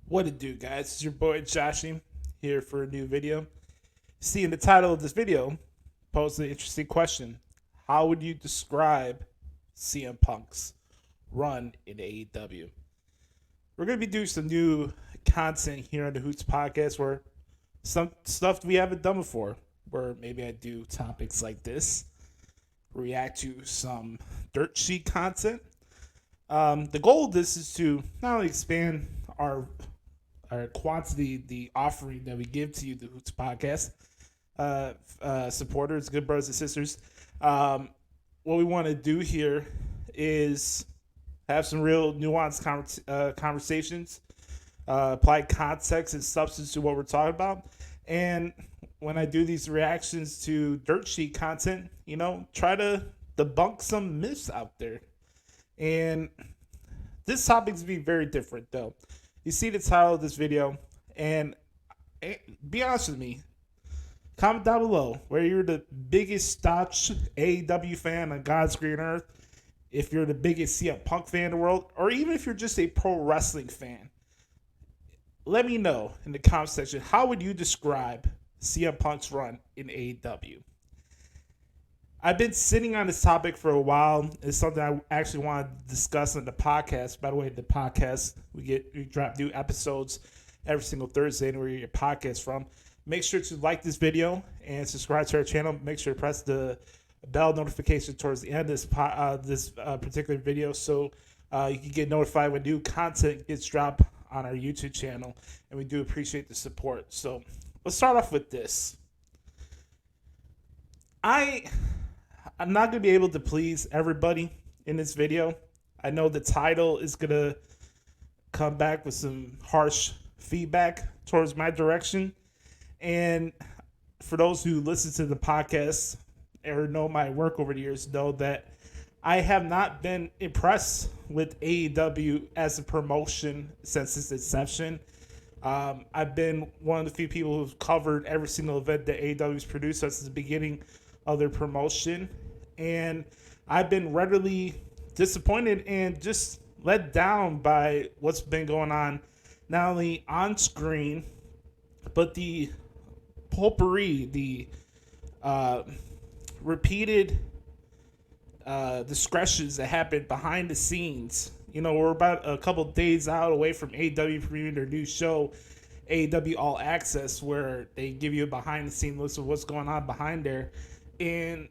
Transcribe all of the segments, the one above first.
What it do, guys? It's your boy Joshie here for a new video. See, in the title of this video, pose an interesting question. How would you describe CM Punk's run in AEW? We're going to be doing some new content here on the Hoots podcast where some stuff we haven't done before, where maybe I do topics like this, react to some dirt sheet content. The goal of this is to not only expand our quantity, the offering that we give to you, the Hoots podcast supporters, good brothers and sisters. What we want to do here is have some real nuanced conversations, apply context and substance to what we're talking about. And when I do these reactions to dirt sheet content, try to debunk some myths out there. And this topic's be very different, though. You see the title of this video, and be honest with me. Comment down below where you're the biggest staunch AEW fan on God's green earth, if you're the biggest CM Punk fan in the world, or even if you're just a pro wrestling fan. Let me know in the comment section, how would you describe CM Punk's run in AEW? I've been sitting on this topic for a while. It's something I actually want to discuss on the podcast. By the way, the podcast, we drop new episodes every single Thursday, and where you get your podcast from. Make sure to like this video and subscribe to our channel. Make sure to press the bell notification towards the end of this particular video, so you can get notified when new content gets dropped on our YouTube channel. And we do appreciate the support. So let's start off with this. I'm not going to be able to please everybody in this video. I know the title is going to come back with some harsh feedback towards my direction. And for those who listen to the podcast or know my work over the years, know that I have not been impressed with AEW as a promotion since its inception. I've been one of the few people who've covered every single event that AEW's produced since the beginning of their promotion. And I've been readily disappointed and just let down by what's been going on, not only on screen, but the potpourri, the repeated discretions that happen behind the scenes. We're about a couple days out away from AEW premiering their new show, AEW All Access, where they give you a behind the scenes list of what's going on behind there. And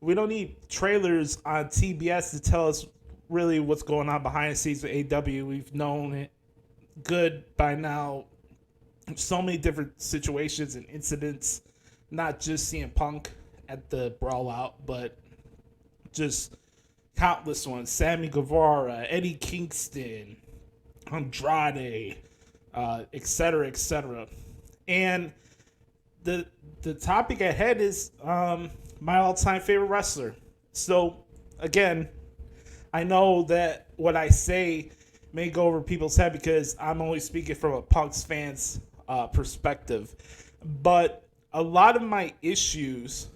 we don't need trailers on TBS to tell us really what's going on behind the scenes with AEW. We've known it good by now. So many different situations and incidents, not just CM Punk at the Brawl Out, but just countless ones. Sammy Guevara, Eddie Kingston, Andrade, etc., etc. And the topic ahead is my all-time favorite wrestler. So, again, I know that what I say may go over people's head because I'm only speaking from a Punk's fan's perspective. But a lot of my issues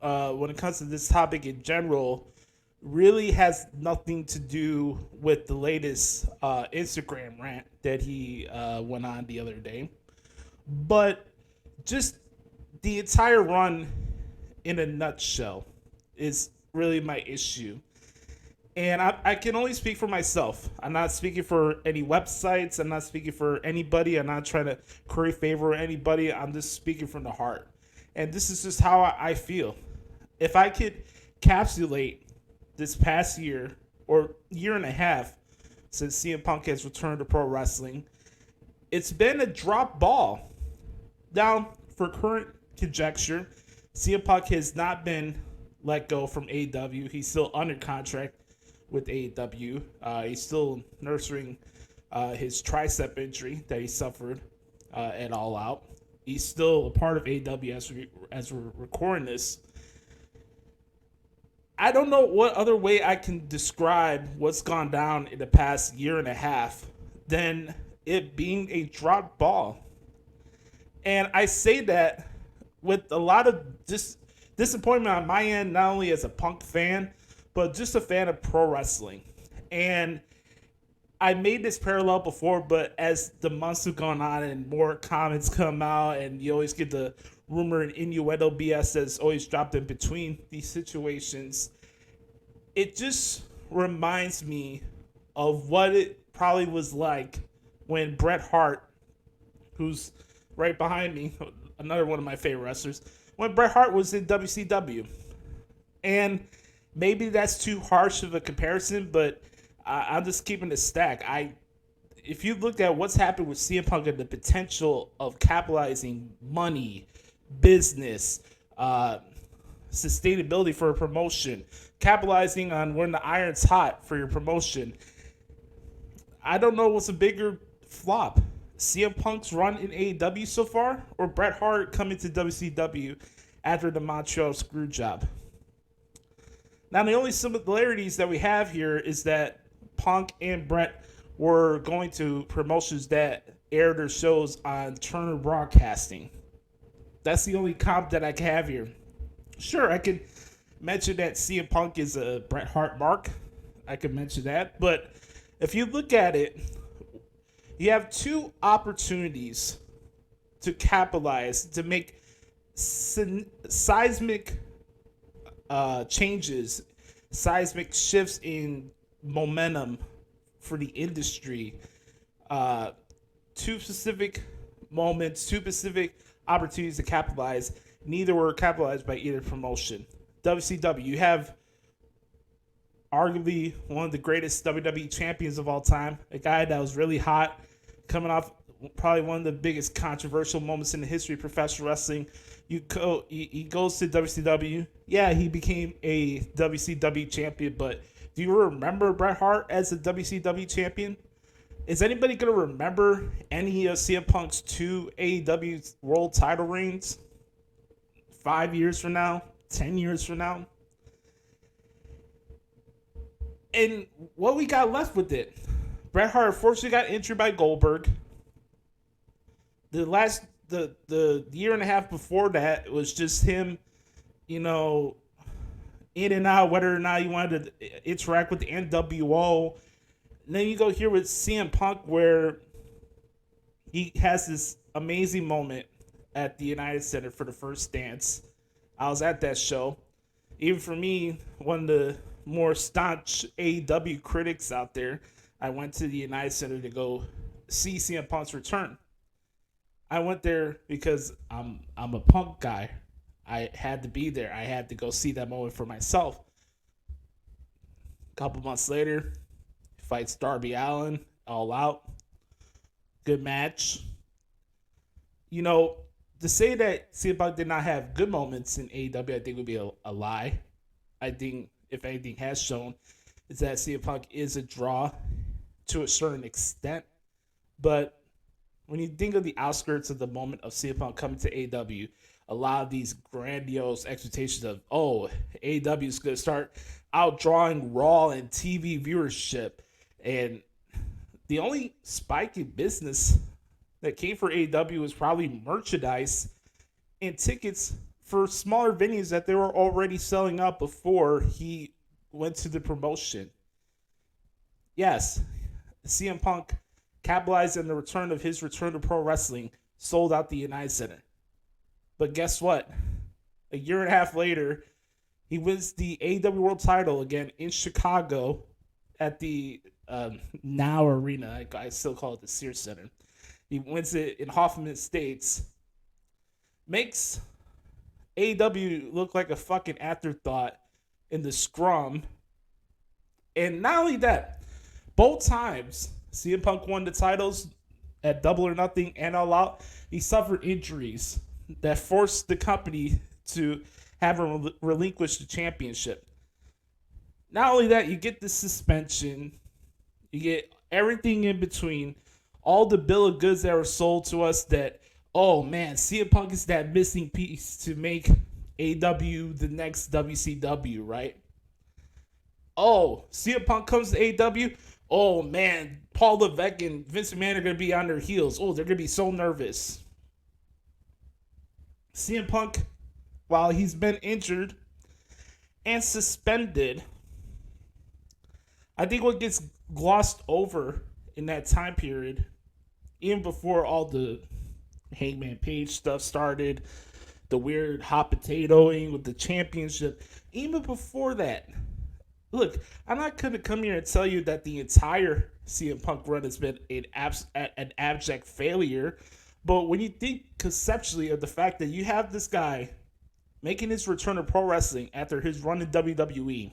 when it comes to this topic in general really has nothing to do with the latest Instagram rant that he went on the other day. But just the entire run in a nutshell is really my issue. And I can only speak for myself. I'm not speaking for any websites. I'm not speaking for anybody. I'm not trying to curry favor with anybody. I'm just speaking from the heart. And this is just how I feel. If I could encapsulate this past year or year and a half since CM Punk has returned to pro wrestling, it's been a drop ball. Now, for current conjecture, CM Punk has not been let go from AEW. He's still under contract with AEW. He's still nursing his tricep injury that he suffered at All Out. He's still a part of AEW as we're recording this. I don't know what other way I can describe what's gone down in the past year and a half than it being a drop ball. And I say that with a lot of disappointment on my end, not only as a Punk fan, but just a fan of pro wrestling. And I made this parallel before, but as the months have gone on and more comments come out, and you always get the rumor and innuendo BS that's always dropped in between these situations, it just reminds me of what it probably was like when Bret Hart, who's right behind me, another one of my favorite wrestlers, when Bret Hart was in WCW. And maybe that's too harsh of a comparison, but I'm just keeping it stack. If you look at what's happened with CM Punk and the potential of capitalizing money, business, sustainability for a promotion, capitalizing on when the iron's hot for your promotion, I don't know what's a bigger flop. CM Punk's run in AEW so far, or Bret Hart coming to WCW after the Montreal Screwjob. Now, the only similarities that we have here is that Punk and Bret were going to promotions that air their shows on Turner Broadcasting. That's the only comp that I can have here. Sure, I can mention that CM Punk is a Bret Hart mark. I can mention that. But if you look at it, you have two opportunities to capitalize, to make seismic changes, seismic shifts in momentum for the industry. Two specific moments, two specific opportunities to capitalize. Neither were capitalized by either promotion. WCW, you have arguably one of the greatest WWE champions of all time, a guy that was really hot, coming off probably one of the biggest controversial moments in the history of professional wrestling. He goes to WCW. Yeah, he became a WCW champion, but do you remember Bret Hart as a WCW champion? Is anybody going to remember any of CM Punk's 2 AEW world title reigns 5 years from now, 10 years from now? And what we got left with it? Bret Hart unfortunately got injured by Goldberg. The year and a half before that was just him, in and out, whether or not he wanted to interact with the NWO. And then you go here with CM Punk, where he has this amazing moment at the United Center for the first dance. I was at that show. Even for me, one of the more staunch AEW critics out there, I went to the United Center to go see CM Punk's return. I went there because I'm a Punk guy. I had to be there. I had to go see that moment for myself. A couple months later, he fights Darby Allin, all out. Good match. To say that CM Punk did not have good moments in AEW, I think would be a lie. I think, if anything has shown, is that CM Punk is a draw to a certain extent. But when you think of the outskirts of the moment of CM Punk coming to AEW, a lot of these grandiose expectations of, AEW is going to start outdrawing Raw and TV viewership. And the only spike in business that came for AEW was probably merchandise and tickets for smaller venues that they were already selling out before he went to the promotion. Yes, CM Punk capitalized on the return to pro wrestling, sold out the United Center. But guess what? A year and a half later, he wins the AEW World title again in Chicago at the Now Arena. I still call it the Sears Center. He wins it in Hoffman Estates. Makes AEW look like a fucking afterthought in the scrum. And not only that, both times CM Punk won the titles at Double or Nothing and All Out, he suffered injuries that forced the company to have him relinquish the championship. Not only that, you get the suspension, you get everything in between, all the bill of goods that were sold to us that, oh man, CM Punk is that missing piece to make AEW the next WCW, right? Oh, CM Punk comes to AEW. Oh man, Paul Levesque and Vince McMahon are going to be on their heels. Oh, they're going to be so nervous. CM Punk, while he's been injured and suspended, I think what gets glossed over in that time period, even before all the Hangman Page stuff started, the weird hot potatoing with the championship, even before that, look, I'm not going to come here and tell you that the entire CM Punk run has been an abject failure. But when you think conceptually of the fact that you have this guy making his return to pro wrestling after his run in WWE,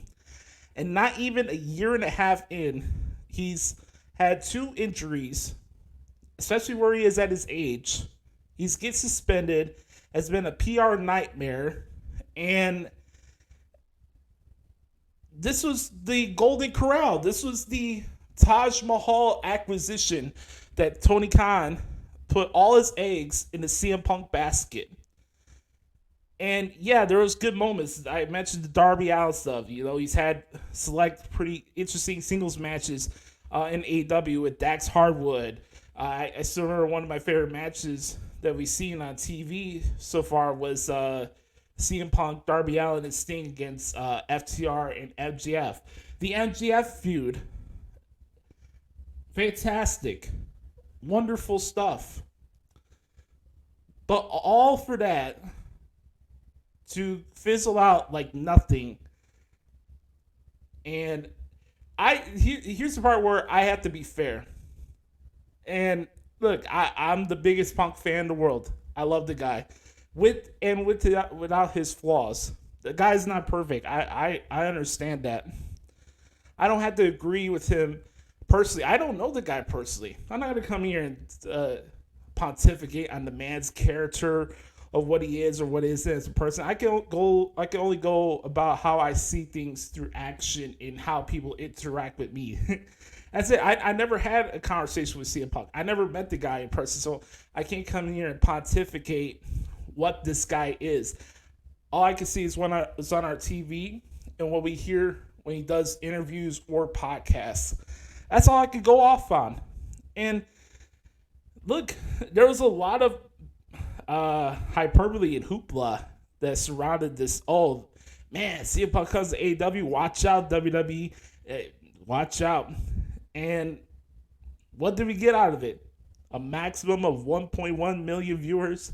and not even a year and a half in, he's had 2 injuries, especially where he is at his age. He's get suspended, has been a PR nightmare, and this was the Golden Corral. This was the Taj Mahal acquisition that Tony Khan put all his eggs in the CM Punk basket. And yeah, there was good moments. I mentioned the Darby Allin stuff. You know, he's had select pretty interesting singles matches in AEW with Dax Hardwood. I still remember one of my favorite matches that we've seen on TV so far was CM Punk, Darby Allin, and Sting against FTR and MJF. The MJF feud, fantastic, wonderful stuff. But all for that to fizzle out like nothing. And here's the part where I have to be fair. And look, I'm the biggest Punk fan in the world. I love the guy. Without his flaws. The guy's not perfect. I understand that. I don't have to agree with him personally. I don't know the guy personally. I'm not going to come here and pontificate on the man's character of what he is or what he is as a person. I can only go about how I see things through action and how people interact with me. That's it. I never had a conversation with CM Punk. I never met the guy in person, so I can't come here and pontificate what this guy is. All I can see is when it's on our TV and what we hear when he does interviews or podcasts. That's all I could go off on. And look, there was a lot of hyperbole and hoopla that surrounded this. Oh, man, CM Punk comes to AEW. Watch out, WWE. Watch out. And what did we get out of it? A maximum of 1.1 million viewers.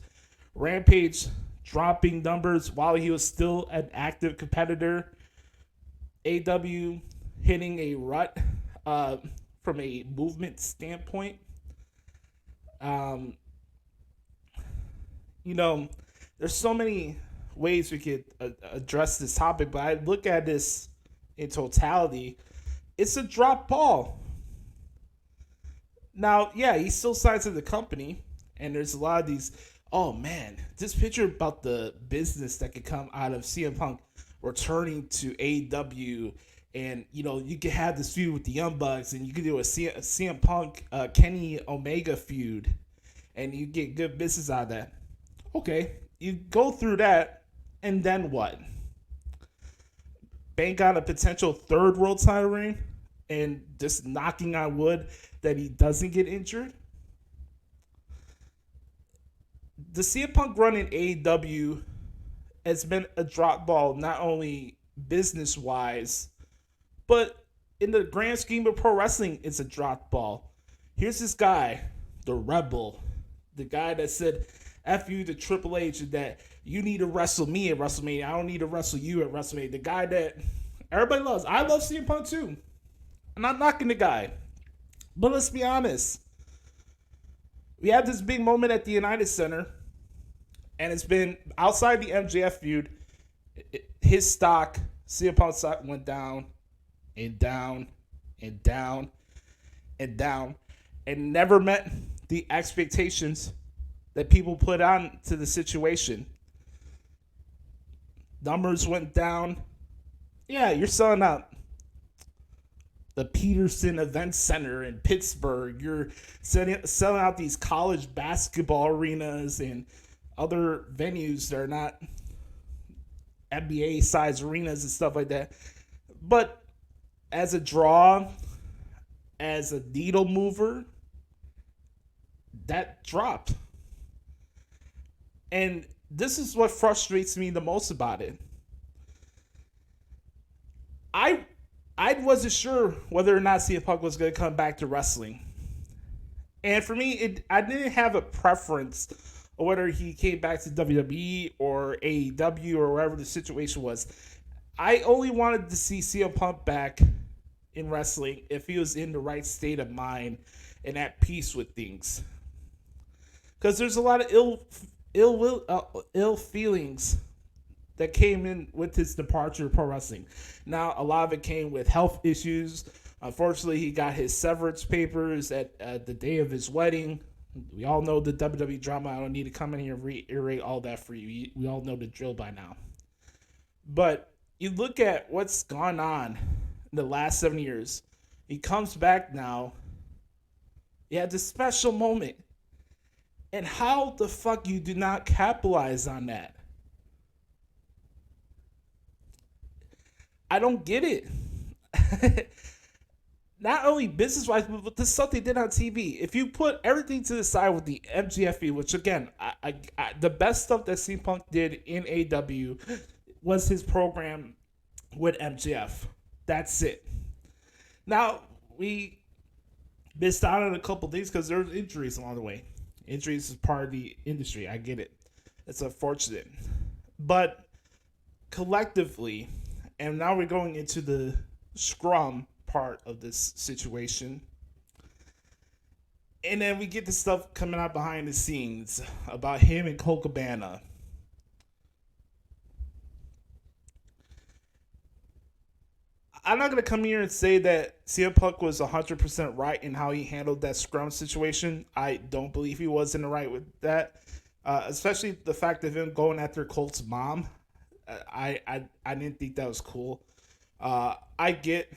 Rampage dropping numbers while he was still an active competitor. AEW hitting a rut from a movement standpoint. You know, there's so many ways we could address this topic, but I look at this in totality. It's a drop ball. Now, yeah, he still signs to the company, and there's a lot of these, oh man, this picture about the business that could come out of CM Punk returning to AEW, and you know, you could have this feud with the Young Bucks, and you could do a CM Punk Kenny Omega feud, and you get good business out of that. Okay, you go through that, and then what? Bank on a potential 3rd world title reign, and just knocking on wood that he doesn't get injured. The CM Punk run in AEW has been a drop ball, not only business-wise, but in the grand scheme of pro wrestling, it's a drop ball. Here's this guy, the Rebel, the guy that said, F you to Triple H, and that you need to wrestle me at WrestleMania. I don't need to wrestle you at WrestleMania. The guy that everybody loves. I love CM Punk too. I'm not knocking the guy. But let's be honest. We had this big moment at the United Center, and it's been outside the MJF feud. His stock, CM Punk's stock, went down and down and down and down, and never met the expectations that people put on to the situation. Numbers went down. Yeah, you're selling out the Peterson Event Center in Pittsburgh. You're selling out these college basketball arenas and other venues that are not NBA-sized arenas and stuff like that. But as a draw, as a needle mover, that dropped. And this is what frustrates me the most about it. I wasn't sure whether or not CM Punk was going to come back to wrestling. And for me, I didn't have a preference of whether he came back to WWE or AEW or wherever the situation was. I only wanted to see CM Punk back in wrestling if he was in the right state of mind and at peace with things. Because there's a lot of ill feelings that came in with his departure of pro wrestling. Now, a lot of it came with health issues. Unfortunately, he got his severance papers at the day of his wedding. We all know the WWE drama. I don't need to come in here and reiterate all that for you. We all know the drill by now. But you look at what's gone on in the last 7 years. He comes back now. He had this special moment. And how the fuck you do not capitalize on that? I don't get it. Not only business wise, but the stuff they did on TV. If you put everything to the side with the MGFE, which again, the best stuff that CM Punk did in AEW was his program with MJF. That's it. Now, we missed out on a couple things because there were injuries along the way. Injuries is part of the industry. I get it. It's unfortunate. But collectively, and now we're going into the scrum part of this situation. And then we get the stuff coming out behind the scenes about him and Colt Cabana. I'm not going to come here and say that CM Punk was 100% right in how he handled that scrum situation. I don't believe he was in the right with that. Especially the fact of him going after Colt's mom. I didn't think that was cool. I get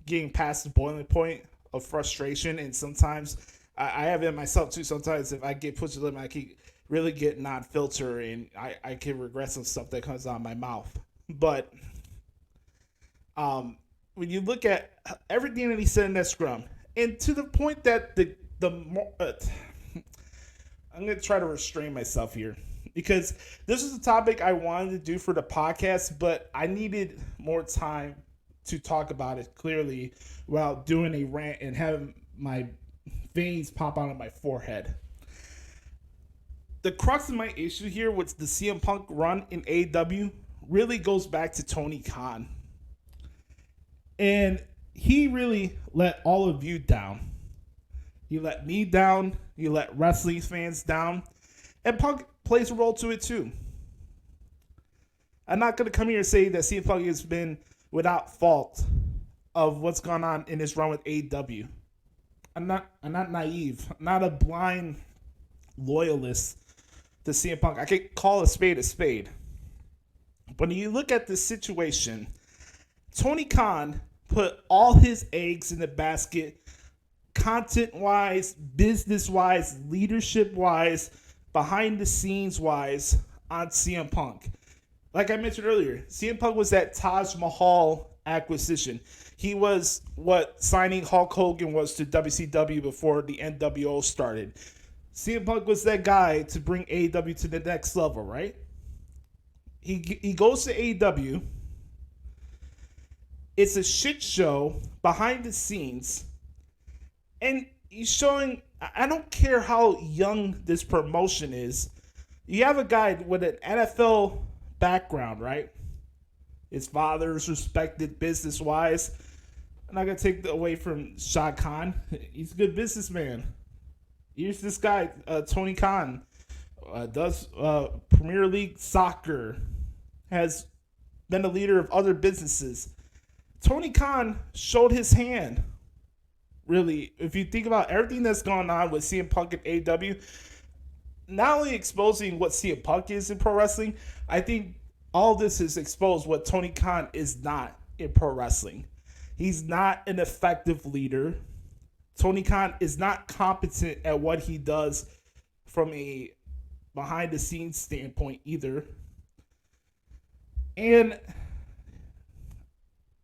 getting past the boiling point of frustration, and sometimes I have it myself too. Sometimes if I get pushed to the limit, I can really get non-filter, and I can regret some stuff that comes out of my mouth. But when you look at everything that he said in that scrum, and to the point that I'm going to try to restrain myself here because this is a topic I wanted to do for the podcast, but I needed more time to talk about it clearly without doing a rant and having my veins pop out on my forehead. The crux of my issue here with the CM Punk run in AEW really goes back to Tony Khan. And he really let all of you down. He let me down. He let wrestling fans down. And Punk plays a role to it too. I'm not going to come here and say that CM Punk has been without fault of what's gone on in his run with AEW. I'm not naive. I'm not a blind loyalist to CM Punk. I can call a spade a spade. But when you look at this situation, Tony Khan put all his eggs in the basket, content-wise, business-wise, leadership-wise, behind-the-scenes-wise, on CM Punk. Like I mentioned earlier, CM Punk was that Taj Mahal acquisition. He was what signing Hulk Hogan was to WCW before the NWO started. CM Punk was that guy to bring AEW to the next level, right? He goes to AEW. It's a shit show behind the scenes. And he's showing, I don't care how young this promotion is. You have a guy with an NFL background, right? His father's respected business-wise. I'm not going to take away from Shad Khan. He's a good businessman. Here's this guy, Tony Khan, does Premier League soccer, has been a leader of other businesses. Tony Khan showed his hand. Really, if you think about everything that's gone on with CM Punk and AEW, not only exposing what CM Punk is in pro wrestling, I think all this has exposed what Tony Khan is not in pro wrestling. He's not an effective leader. Tony Khan is not competent at what he does from a behind-the-scenes standpoint either. And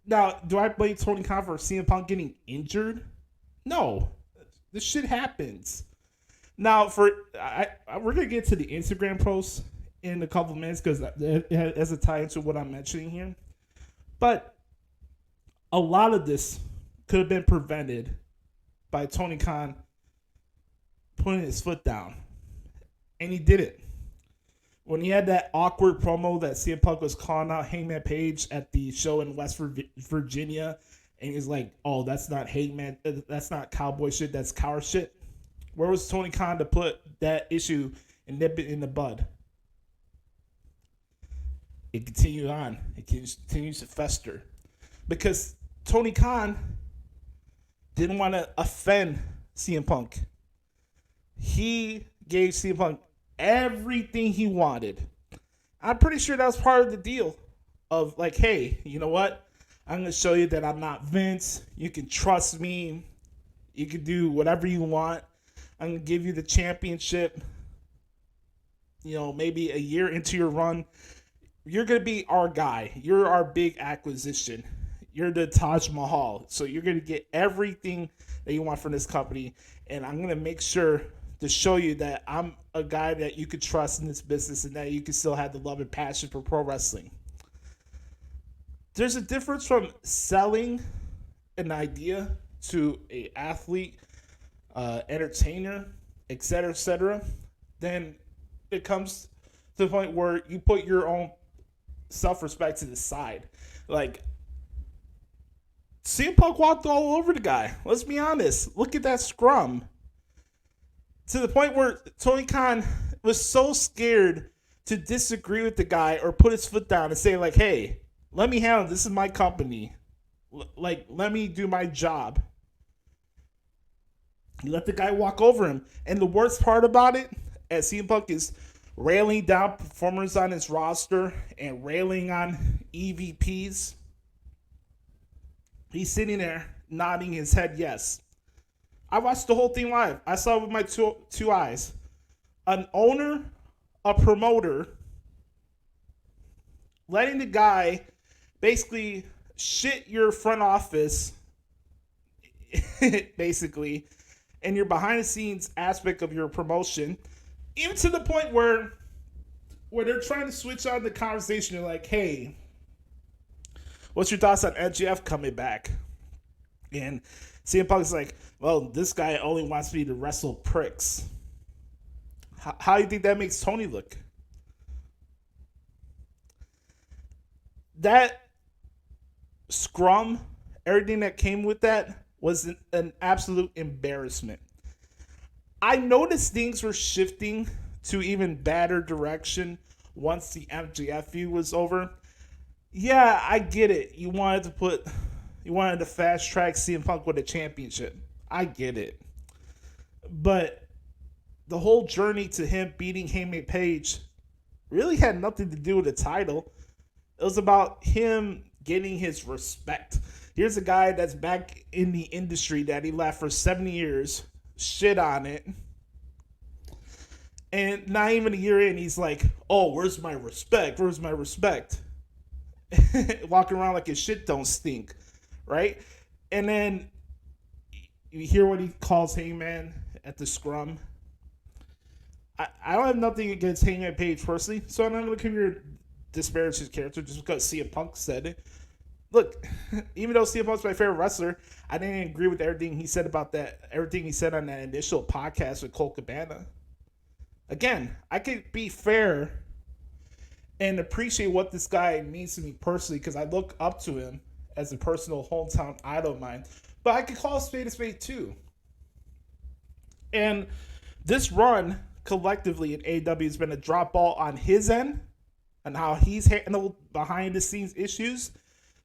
now, do I blame Tony Khan for CM Punk getting injured? No. This shit happens. Now, we're going to get to the Instagram post in a couple of minutes because it has a tie into what I'm mentioning here. But a lot of this could have been prevented by Tony Khan putting his foot down. And he did it. When he had that awkward promo that CM Punk was calling out Hangman Page at the show in West Virginia, and he's like, oh, that's not Hangman, that's not cowboy shit, that's coward shit. Where was Tony Khan to put that issue and nip it in the bud? It continued on. It continues to fester. Because Tony Khan didn't want to offend CM Punk. He gave CM Punk everything he wanted. I'm pretty sure that was part of the deal of like, hey, you know what? I'm going to show you that I'm not Vince. You can trust me. You can do whatever you want. I'm going to give you the championship. You know, maybe a year into your run, you're going to be our guy. You're our big acquisition. You're the Taj Mahal. So you're going to get everything that you want from this company. And I'm going to make sure to show you that I'm a guy that you could trust in this business and that you can still have the love and passion for pro wrestling. There's a difference from selling an idea to an athlete, entertainer, etc., then it comes to the point where you put your own self-respect to the side. Like, CM Punk walked all over the guy. Let's be honest. Look at that scrum. To the point where Tony Khan was so scared to disagree with the guy or put his foot down and say, like, hey, let me handle this. This is my company. Like, let me do my job. He let the guy walk over him. And the worst part about it, as CM Punk is railing down performers on his roster and railing on EVPs, he's sitting there nodding his head yes. I watched the whole thing live. I saw it with my two eyes. An owner, a promoter, letting the guy basically shit your front office, basically, and your behind-the-scenes aspect of your promotion, even to the point where they're trying to switch on the conversation. They're like, hey, what's your thoughts on MJF coming back? And CM Punk's like, well, this guy only wants me to wrestle pricks. How do you think that makes Tony look? That scrum, everything that came with that was an absolute embarrassment. I noticed things were shifting to even badder direction once the MJF feud was over. Yeah, I get it. You wanted to fast track CM Punk with a championship. I get it. But the whole journey to him beating Hangman Page really had nothing to do with the title. It was about him getting his respect. Here's a guy that's back in the industry that he left for 7 years, shit on it. And not even a year in, he's like, oh, where's my respect? Where's my respect? Walking around like his shit don't stink, right? And then you hear what he calls Hangman at the scrum. I don't have nothing against Hangman Page personally, so I'm not going to come here to disparage his character just because CM Punk said it. Look, even though CM Punk's my favorite wrestler, I didn't agree with everything he said on that initial podcast with Colt Cabana. Again, I could be fair and appreciate what this guy means to me personally because I look up to him as a personal hometown idol of mine. But I could call a spade too. And this run collectively in AEW has been a drop ball on his end and how he's handled behind the scenes issues,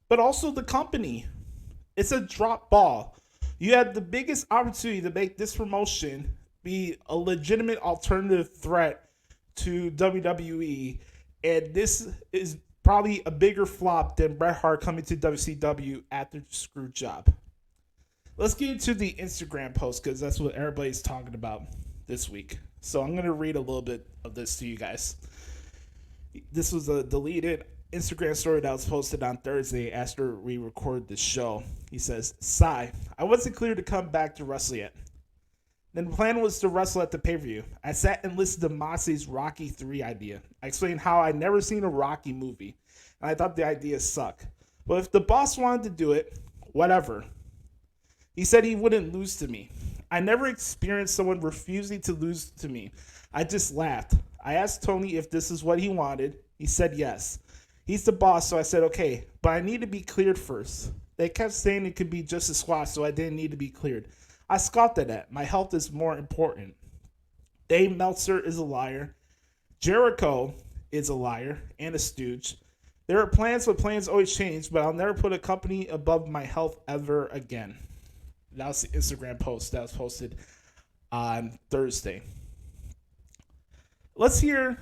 but also the company. It's a drop ball. You had the biggest opportunity to make this promotion be a legitimate alternative threat to WWE, and this is probably a bigger flop than Bret Hart coming to WCW after the screw job. Let's get into the Instagram post because that's what everybody's talking about this week. So I'm going to read a little bit of this to you guys. This was a deleted Instagram story that was posted on Thursday after we recorded this show. He says, Sigh, I wasn't clear to come back to wrestle yet. Then the plan was to wrestle at the pay-per-view. I sat and listened to Moxley's Rocky 3 idea. I explained how I'd never seen a Rocky movie, and I thought the idea sucked. But if the boss wanted to do it, whatever. He said he wouldn't lose to me. I never experienced someone refusing to lose to me. I just laughed. I asked Tony if this is what he wanted. He said yes. He's the boss, so I said okay, but I need to be cleared first. They kept saying it could be just a squash, so I didn't need to be cleared. I scoffed at that. My health is more important. Dave Meltzer is a liar. Jericho is a liar and a stooge. There are plans, but plans always change, but I'll never put a company above my health ever again. That was the Instagram post that was posted on Thursday. Let's hear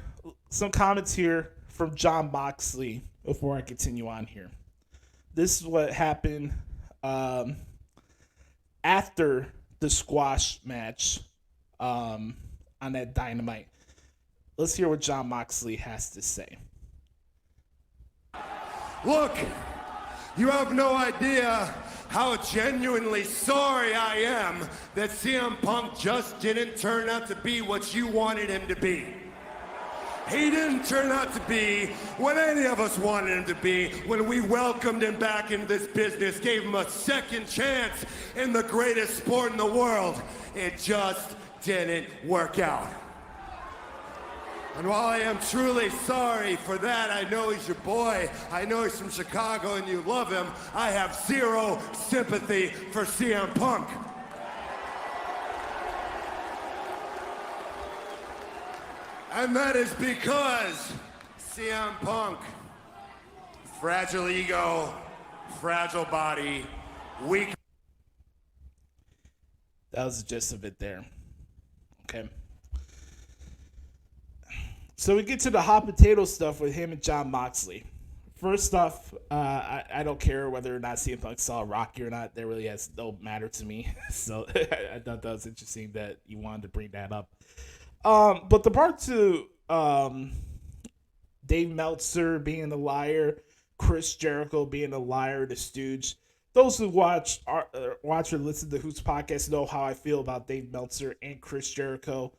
some comments here from Jon Moxley before I continue on here. This is what happened after the squash match on that Dynamite. Let's hear what Jon Moxley has to say. Look, you have no idea how genuinely sorry I am that CM Punk just didn't turn out to be what you wanted him to be. He didn't turn out to be what any of us wanted him to be when we welcomed him back into this business, gave him a second chance in the greatest sport in the world. It just didn't work out. And while I am truly sorry for that, I know he's your boy, I know he's from Chicago and you love him, I have zero sympathy for CM Punk. And that is because CM Punk, fragile ego, fragile body, weak. That was the gist of it there. Okay. So we get to the hot potato stuff with him and Jon Moxley. First off, I don't care whether or not CM Punk saw Rocky or not. That really has no matter to me. So I thought that was interesting that you wanted to bring that up. But the part two, Dave Meltzer being a liar, Chris Jericho being a liar, the stooge. Those who watch or listen to Hoots Podcast know how I feel about Dave Meltzer and Chris Jericho.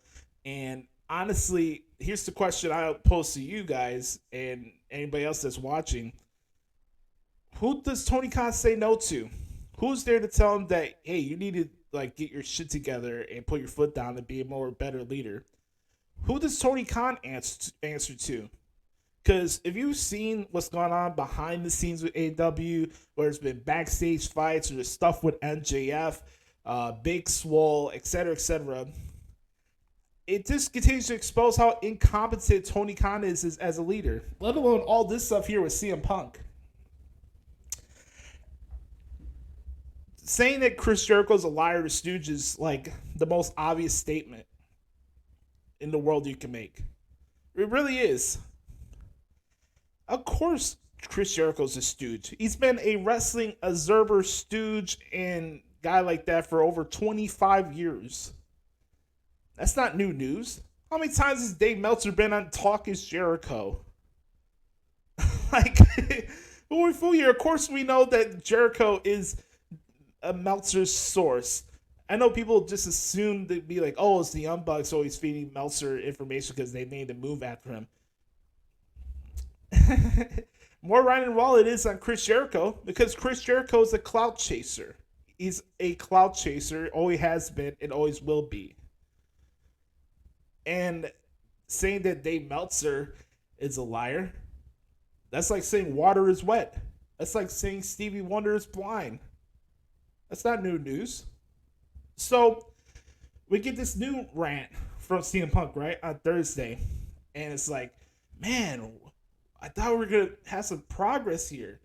And honestly, here's the question I pose to you guys and anybody else that's watching. Who does Tony Khan say no to? Who's there to tell him that, hey, you need to like get your shit together and put your foot down and be a better leader? Who does Tony Khan answer to? Because if you've seen what's going on behind the scenes with AEW, where there's been backstage fights or the stuff with MJF, Big Swole, etc., it just continues to expose how incompetent Tony Khan is as a leader, let alone all this stuff here with CM Punk. Saying that Chris Jericho's a liar to Stooge is like the most obvious statement in the world you can make. It really is. Of course, Chris Jericho's a stooge. He's been a wrestling observer, stooge, and guy like that for over 25 years. That's not new news. How many times has Dave Meltzer been on Talk is Jericho? Like, when we fool here, of course we know that Jericho is a Meltzer's source. I know people just assume to be like, oh, it's the Young Bucks always feeding Meltzer information because they named a move after him. More right and wrong it is on Chris Jericho because Chris Jericho is a clout chaser. He's a clout chaser, always has been, and always will be. And saying that Dave Meltzer is a liar, that's like saying water is wet. That's like saying Stevie Wonder is blind. That's not new news. So we get this new rant from CM Punk, right, on Thursday. And it's like, man, I thought we were going to have some progress here.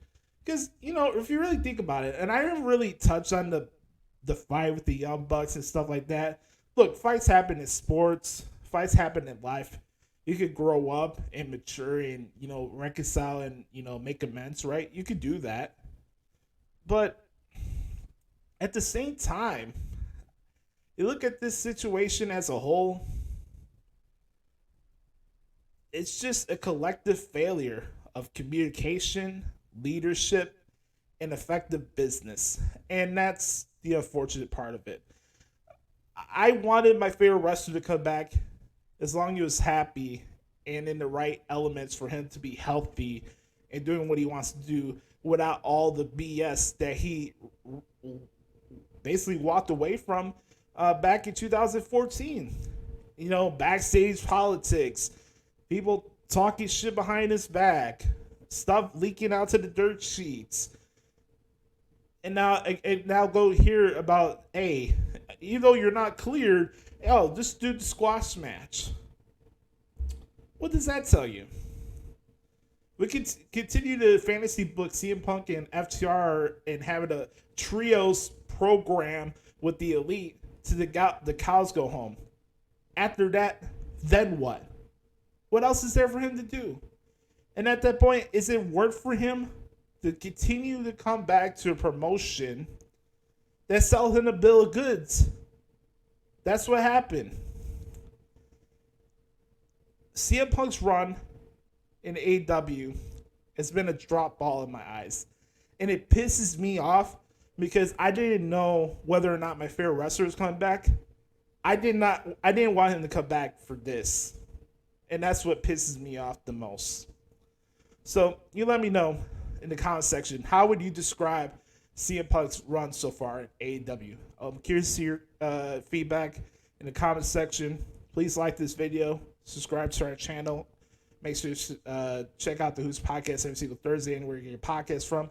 Because, you know, if you really think about it, and I didn't really touch on the fight with the Young Bucks and stuff like that. Look, fights happen in sports. Fights happen in life. You could grow up and mature and, you know, reconcile and, you know, make amends, right? You could do that. But at the same time, you look at this situation as a whole, it's just a collective failure of communication, leadership, and effective business. And that's the unfortunate part of it. I wanted my favorite wrestler to come back as long as he was happy and in the right elements for him to be healthy and doing what he wants to do without all the BS that he basically walked away from back in 2014. You know, backstage politics, people talking shit behind his back, stuff leaking out to the dirt sheets. And now go hear about, hey, even though you're not cleared, oh, just do the squash match. What does that tell you? We could continue to fantasy book CM Punk and FTR and having a trios program with the Elite to the cows go home. After that, then what? What else is there for him to do? And at that point, is it worth for him to continue to come back to a promotion that sells him a bill of goods? That's what happened. CM Punk's run in AEW has been a drop ball in my eyes. And it pisses me off because I didn't know whether or not my favorite wrestler was coming back. I didn't want him to come back for this. And that's what pisses me off the most. So you let me know in the comment section, how would you describe CM Punk's run so far in AEW? I'm curious to see your feedback in the comment section. Please like this video, subscribe to our channel. Make sure to check out the Who's Podcast every single Thursday and where you get your podcast from.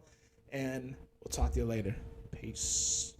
And we'll talk to you later. Peace.